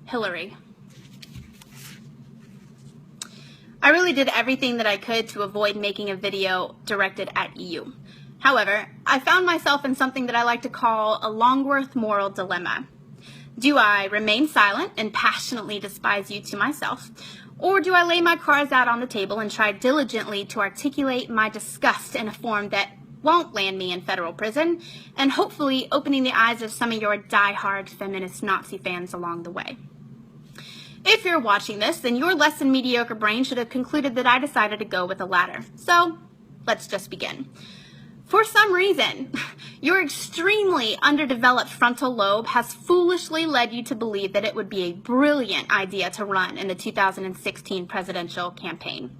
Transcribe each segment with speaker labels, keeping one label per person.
Speaker 1: Hillary. I really did everything that I could to avoid making a video directed at you. However, I found myself in something that I like to call a Longworth moral dilemma. Do I remain silent and passionately despise you to myself, or do I lay my cards out on the table and try diligently to articulate my disgust in a form that won't land me in federal prison, and hopefully opening the eyes of some of your die-hard feminist Nazi fans along the way? If you're watching this, then your less than mediocre brain should have concluded that I decided to go with the latter. So, let's just begin. For some reason, your extremely underdeveloped frontal lobe has foolishly led you to believe that it would be a brilliant idea to run in the 2016 presidential campaign.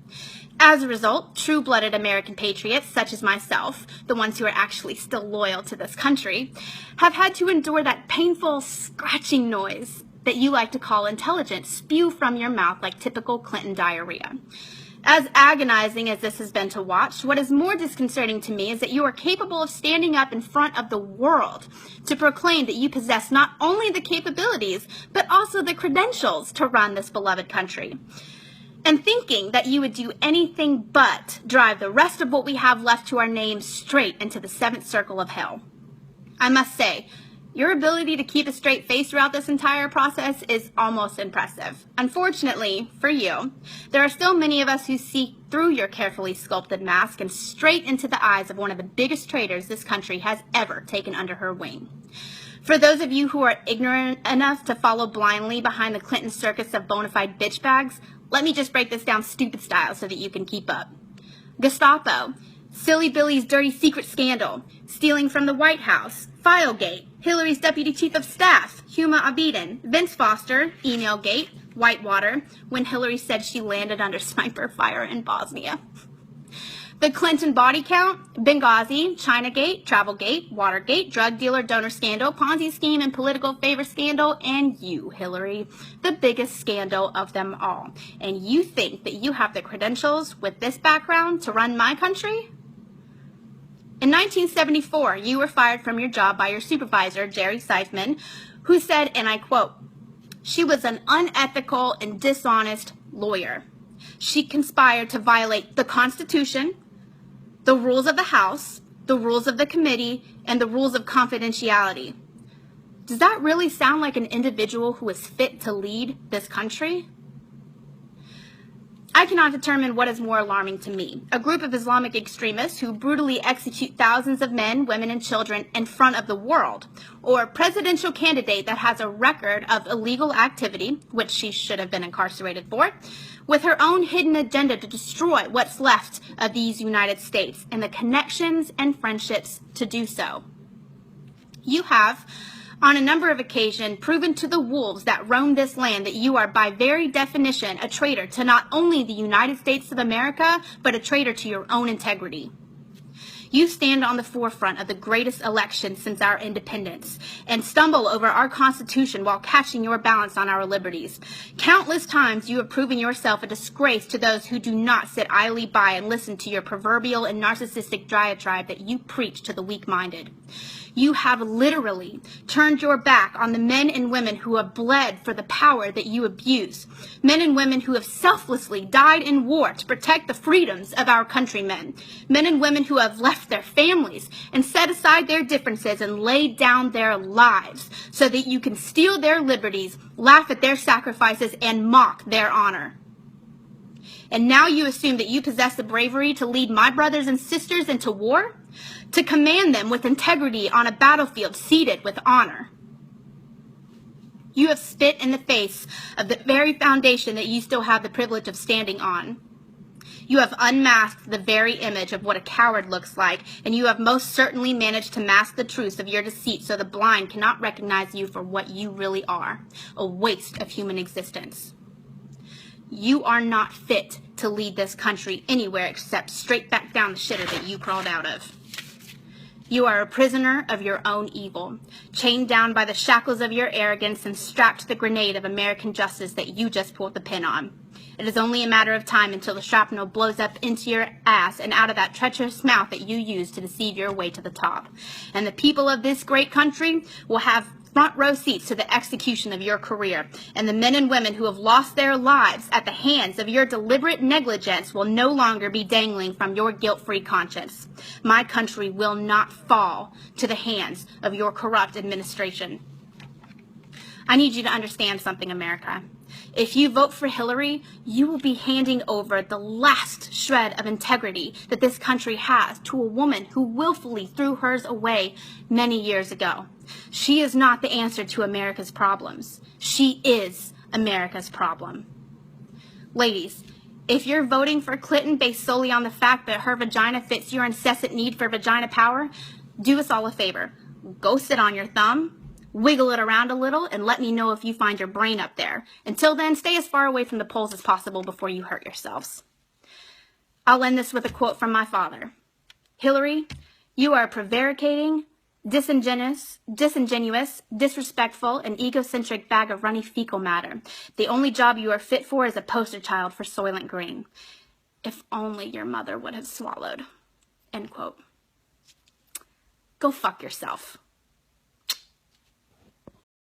Speaker 1: As a result, true-blooded American patriots, such as myself, the ones who are actually still loyal to this country, have had to endure that painful scratching noise that you like to call intelligence spew from your mouth like typical Clinton diarrhea. As agonizing as this has been to watch, what is more disconcerting to me is that you are capable of standing up in front of the world to proclaim that you possess not only the capabilities, but also the credentials to run this beloved country. And thinking that you would do anything but drive the rest of what we have left to our name straight into the seventh circle of hell. I must say, your ability to keep a straight face throughout this entire process is almost impressive. Unfortunately, for you, there are still many of us who see through your carefully sculpted mask and straight into the eyes of one of the biggest traitors this country has ever taken under her wing. For those of you who are ignorant enough to follow blindly behind the Clinton circus of bona fide bitch bags, let me just break this down stupid style so that you can keep up. Gestapo, Silly Billy's dirty secret scandal, stealing from the White House, Filegate, Hillary's deputy chief of staff, Huma Abedin, Vince Foster, Emailgate, Whitewater, when Hillary said she landed under sniper fire in Bosnia. The Clinton body count, Benghazi, Chinagate, Travelgate, Watergate, drug dealer donor scandal, Ponzi scheme and political favor scandal, and you, Hillary, the biggest scandal of them all. And you think that you have the credentials with this background to run my country? In 1974, you were fired from your job by your supervisor, Jerry Seifman, who said, and I quote, "She was an unethical and dishonest lawyer. She conspired to violate the Constitution, the rules of the House, the rules of the committee, and the rules of confidentiality." Does that really sound like an individual who is fit to lead this country? I cannot determine what is more alarming to me. A group of Islamic extremists who brutally execute thousands of men, women, and children in front of the world, or a presidential candidate that has a record of illegal activity, which she should have been incarcerated for, with her own hidden agenda to destroy what's left of these United States and the connections and friendships to do so. You have, on a number of occasions, proven to the wolves that roam this land that you are by very definition a traitor to not only the United States of America, but a traitor to your own integrity. You stand on the forefront of the greatest election since our independence and stumble over our Constitution while catching your balance on our liberties. Countless times you have proven yourself a disgrace to those who do not sit idly by and listen to your proverbial and narcissistic diatribe that you preach to the weak-minded. You have literally turned your back on the men and women who have bled for the power that you abuse. Men and women who have selflessly died in war to protect the freedoms of our countrymen. Men and women who have left their families and set aside their differences and laid down their lives so that you can steal their liberties, laugh at their sacrifices, and mock their honor. And now you assume that you possess the bravery to lead my brothers and sisters into war? To command them with integrity on a battlefield seated with honor. You have spit in the face of the very foundation that you still have the privilege of standing on. You have unmasked the very image of what a coward looks like, and you have most certainly managed to mask the truth of your deceit so the blind cannot recognize you for what you really are, a waste of human existence. You are not fit to lead this country anywhere except straight back down the shitter that you crawled out of. You are a prisoner of your own evil, chained down by the shackles of your arrogance and strapped to the grenade of American justice that you just pulled the pin on. It is only a matter of time until the shrapnel blows up into your ass and out of that treacherous mouth that you use to deceive your way to the top. And the people of this great country will have front row seats to the execution of your career, and the men and women who have lost their lives at the hands of your deliberate negligence will no longer be dangling from your guilt-free conscience. My country will not fall to the hands of your corrupt administration. I need you to understand something, America. If you vote for Hillary, you will be handing over the last shred of integrity that this country has to a woman who willfully threw hers away many years ago. She is not the answer to America's problems. She is America's problem. Ladies, if you're voting for Clinton based solely on the fact that her vagina fits your incessant need for vagina power, do us all a favor. Go sit on your thumb, wiggle it around a little, and let me know if you find your brain up there. Until then, stay as far away from the polls as possible before you hurt yourselves. I'll end this with a quote from my father. Hillary, you are a prevaricating, disingenuous, disrespectful, and egocentric bag of runny fecal matter. The only job you are fit for is a poster child for Soylent Green. If only your mother would have swallowed. End quote. Go fuck yourself.